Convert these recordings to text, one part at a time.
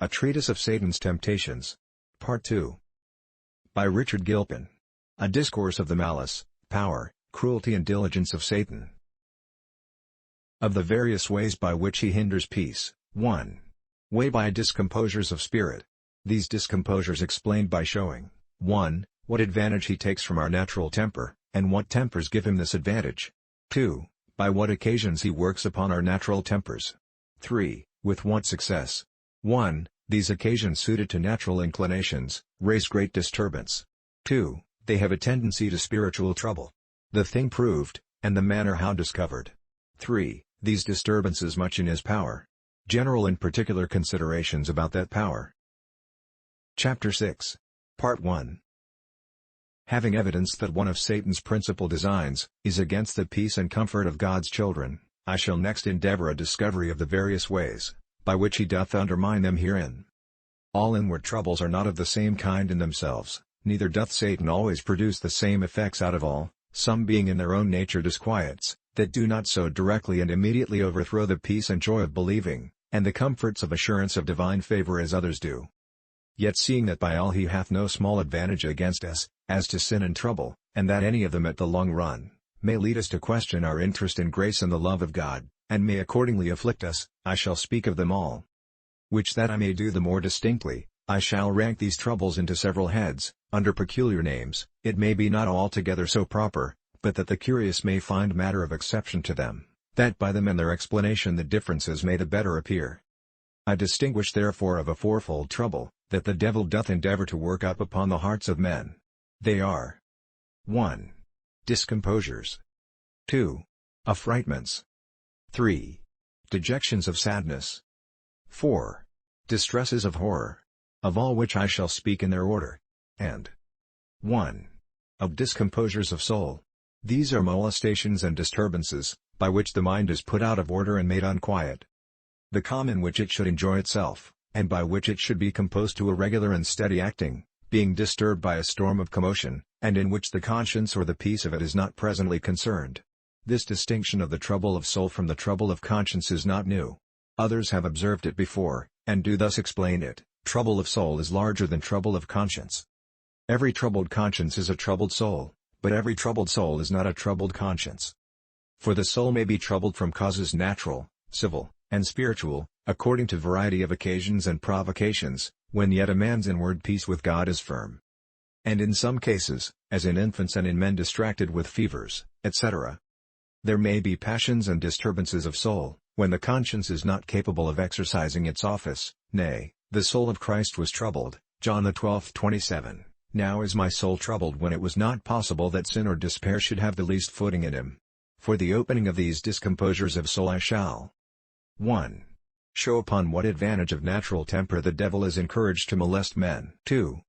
A Treatise of Satan's Temptations. Part 2. By Richard Gilpin. A Discourse of the Malice, Power, Cruelty and Diligence of Satan. Of the various ways by which he hinders peace. 1. Way by discomposures of spirit. These discomposures explained by showing, 1. What advantage he takes from our natural temper, and what tempers give him this advantage. 2. By what occasions he works upon our natural tempers. 3. With what success. 1. These occasions suited to natural inclinations, raise great disturbance. 2. They have a tendency to spiritual trouble. The thing proved, and the manner how discovered. 3. These disturbances much in his power. General and particular considerations about that power. Chapter 6. Part 1. Having evidenced that one of Satan's principal designs is against the peace and comfort of God's children, I shall next endeavor a discovery of the various ways by which he doth undermine them herein. All inward troubles are not of the same kind in themselves, neither doth Satan always produce the same effects out of all, some being in their own nature disquiets, that do not so directly and immediately overthrow the peace and joy of believing, and the comforts of assurance of divine favor as others do. Yet seeing that by all he hath no small advantage against us, as to sin and trouble, and that any of them at the long run, may lead us to question our interest in grace and the love of God, and may accordingly afflict us, I shall speak of them all. Which that I may do the more distinctly, I shall rank these troubles into several heads, under peculiar names, it may be not altogether so proper, but that the curious may find matter of exception to them, that by them and their explanation the differences may the better appear. I distinguish therefore of a fourfold trouble, that the devil doth endeavor to work up upon the hearts of men. They are 1. Discomposures. 2. Affrightments. 3. Dejections of sadness. 4. Distresses of horror. Of all which I shall speak in their order. And 1. Of discomposures of soul. These are molestations and disturbances, by which the mind is put out of order and made unquiet. The calm in which it should enjoy itself, and by which it should be composed to a regular and steady acting, being disturbed by a storm of commotion, and in which the conscience or the peace of it is not presently concerned. This distinction of the trouble of soul from the trouble of conscience is not new. Others have observed it before, and do thus explain it. Trouble of soul is larger than trouble of conscience. Every troubled conscience is a troubled soul, but every troubled soul is not a troubled conscience. For the soul may be troubled from causes natural, civil, and spiritual, according to variety of occasions and provocations, when yet a man's inward peace with God is firm. And in some cases, as in infants and in men distracted with fevers, etc. There may be passions and disturbances of soul, when the conscience is not capable of exercising its office. Nay, the soul of Christ was troubled, John 12:27, now is my soul troubled, when it was not possible that sin or despair should have the least footing in him. For the opening of these discomposures of soul I shall 1. Show upon what advantage of natural temper the devil is encouraged to molest men. 2.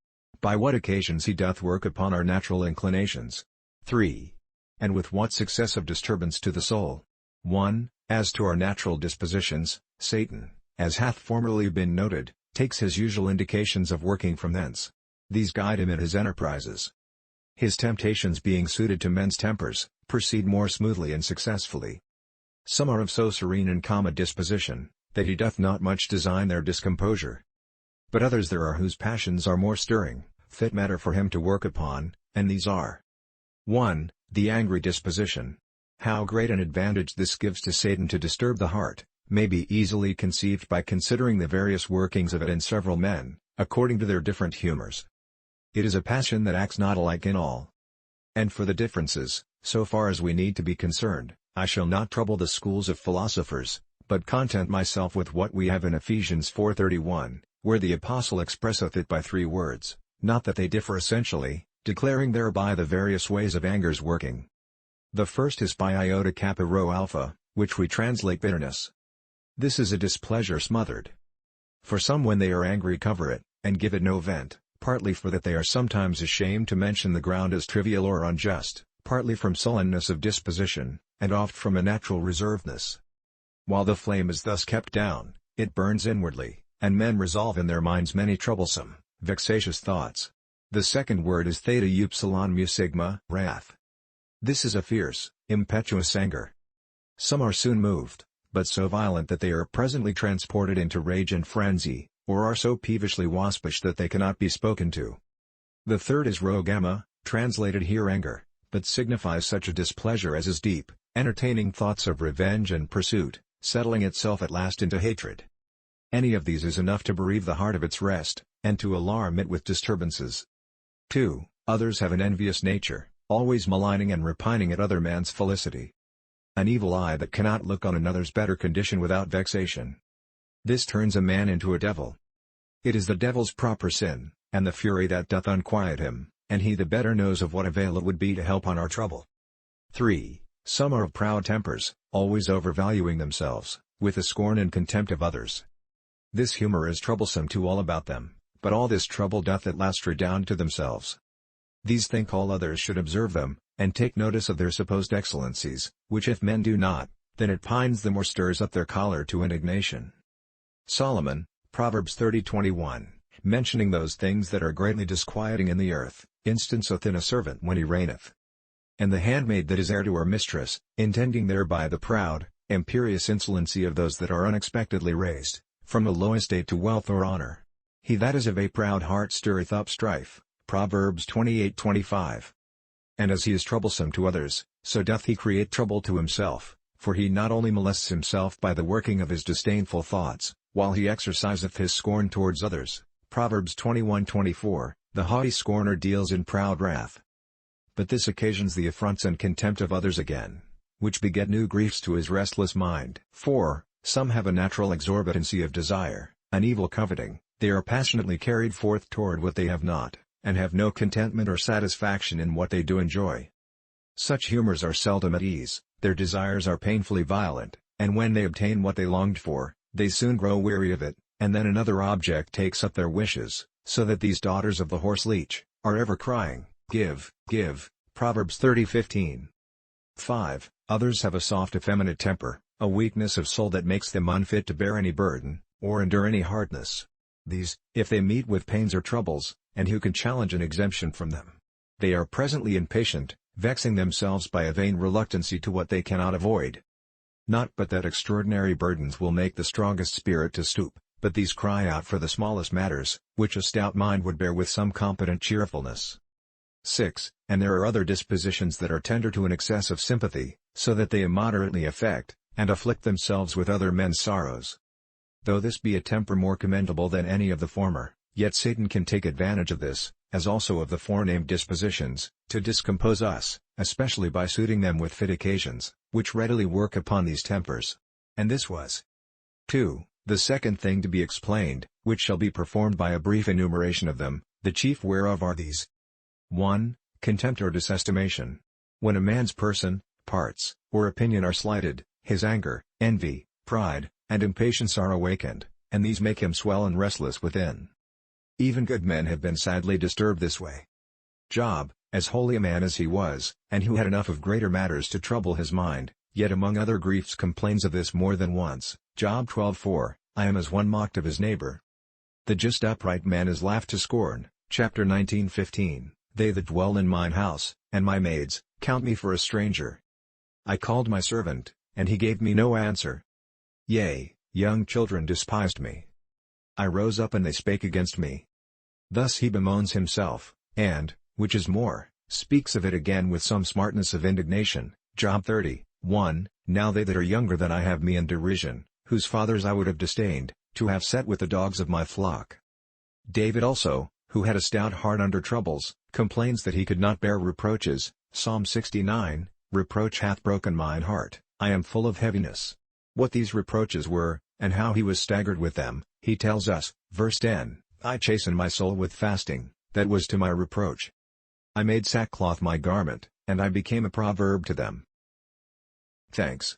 By what occasions he doth work upon our natural inclinations. 3. And with what success of disturbance to the soul. 1. As to our natural dispositions, Satan, as hath formerly been noted, takes his usual indications of working from thence. These guide him in his enterprises. His temptations being suited to men's tempers, proceed more smoothly and successfully. Some are of so serene and calm a disposition, that he doth not much design their discomposure. But others there are whose passions are more stirring, fit matter for him to work upon, and these are 1. The angry disposition. How great an advantage this gives to Satan to disturb the heart, may be easily conceived by considering the various workings of it in several men, according to their different humors. It is a passion that acts not alike in all. And for the differences, so far as we need to be concerned, I shall not trouble the schools of philosophers, but content myself with what we have in Ephesians 4:31, where the apostle expresseth it by 3 words, not that they differ essentially, declaring thereby the various ways of anger's working. The first is by iota kappa rho alpha, which we translate bitterness. This is a displeasure smothered. For some when they are angry cover it, and give it no vent, partly for that they are sometimes ashamed to mention the ground as trivial or unjust, partly from sullenness of disposition, and oft from a natural reservedness. While the flame is thus kept down, it burns inwardly, and men resolve in their minds many troublesome, vexatious thoughts. The second word is theta upsilon mu sigma, wrath. This is a fierce, impetuous anger. Some are soon moved, but so violent that they are presently transported into rage and frenzy, or are so peevishly waspish that they cannot be spoken to. The third is rogama, translated here anger, but signifies such a displeasure as is deep, entertaining thoughts of revenge and pursuit, settling itself at last into hatred. Any of these is enough to bereave the heart of its rest, and to alarm it with disturbances. 2. Others have an envious nature, always maligning and repining at other man's felicity. An evil eye that cannot look on another's better condition without vexation. This turns a man into a devil. It is the devil's proper sin, and the fury that doth unquiet him, and he the better knows of what avail it would be to help on our trouble. 3. Some are of proud tempers, always overvaluing themselves, with the scorn and contempt of others. This humor is troublesome to all about them, but all this trouble doth at last redound to themselves. These think all others should observe them, and take notice of their supposed excellencies, which if men do not, then it pines them or stirs up their choler to indignation. Solomon, Proverbs 30:21, mentioning those things that are greatly disquieting in the earth, instanceth in a servant when he reigneth. And the handmaid that is heir to her mistress, intending thereby the proud, imperious insolency of those that are unexpectedly raised, from the low estate to wealth or honor. He that is of a proud heart stirreth up strife, Proverbs 28:25. And as he is troublesome to others, so doth he create trouble to himself, for he not only molests himself by the working of his disdainful thoughts, while he exerciseth his scorn towards others, Proverbs 21:24, the haughty scorner deals in proud wrath. But this occasions the affronts and contempt of others again, which beget new griefs to his restless mind. 4. Some have a natural exorbitancy of desire, an evil coveting, they are passionately carried forth toward what they have not, and have no contentment or satisfaction in what they do enjoy. Such humors are seldom at ease, their desires are painfully violent, and when they obtain what they longed for, they soon grow weary of it, and then another object takes up their wishes, so that these daughters of the horse leech are ever crying, "Give, give," Proverbs 30:15. 5. Others have a soft effeminate temper, a weakness of soul that makes them unfit to bear any burden, or endure any hardness. These, if they meet with pains or troubles, and who can challenge an exemption from them? They are presently impatient, vexing themselves by a vain reluctancy to what they cannot avoid. Not but that extraordinary burdens will make the strongest spirit to stoop, but these cry out for the smallest matters, which a stout mind would bear with some competent cheerfulness. 6. And there are other dispositions that are tender to an excess of sympathy, so that they immoderately affect, and afflict themselves with other men's sorrows. Though this be a temper more commendable than any of the former, yet Satan can take advantage of this, as also of the forenamed dispositions, to discompose us, especially by suiting them with fit occasions, which readily work upon these tempers. And this was 2. The second thing to be explained, which shall be performed by a brief enumeration of them, the chief whereof are these. 1. Contempt or disestimation. When a man's person, parts, or opinion are slighted, his anger, envy, pride, and impatience are awakened, and these make him swell and restless within. Even good men have been sadly disturbed this way. Job, as holy a man as he was, and who had enough of greater matters to trouble his mind, yet among other griefs complains of this more than once. Job 12:4, I am as one mocked of his neighbor. The just upright man is laughed to scorn. Chapter 19:15, they that dwell in mine house, and my maids, count me for a stranger. I called my servant, and he gave me no answer. Yea, young children despised me. I rose up and they spake against me. Thus he bemoans himself, and, which is more, speaks of it again with some smartness of indignation. Job 30:1, now they that are younger than I have me in derision, whose fathers I would have disdained, to have set with the dogs of my flock. David also, who had a stout heart under troubles, complains that he could not bear reproaches. Psalm 69, reproach hath broken mine heart, I am full of heaviness. What these reproaches were, and how he was staggered with them, he tells us, verse 10, I chastened my soul with fasting, that was to my reproach. I made sackcloth my garment, and I became a proverb to them. Thanks.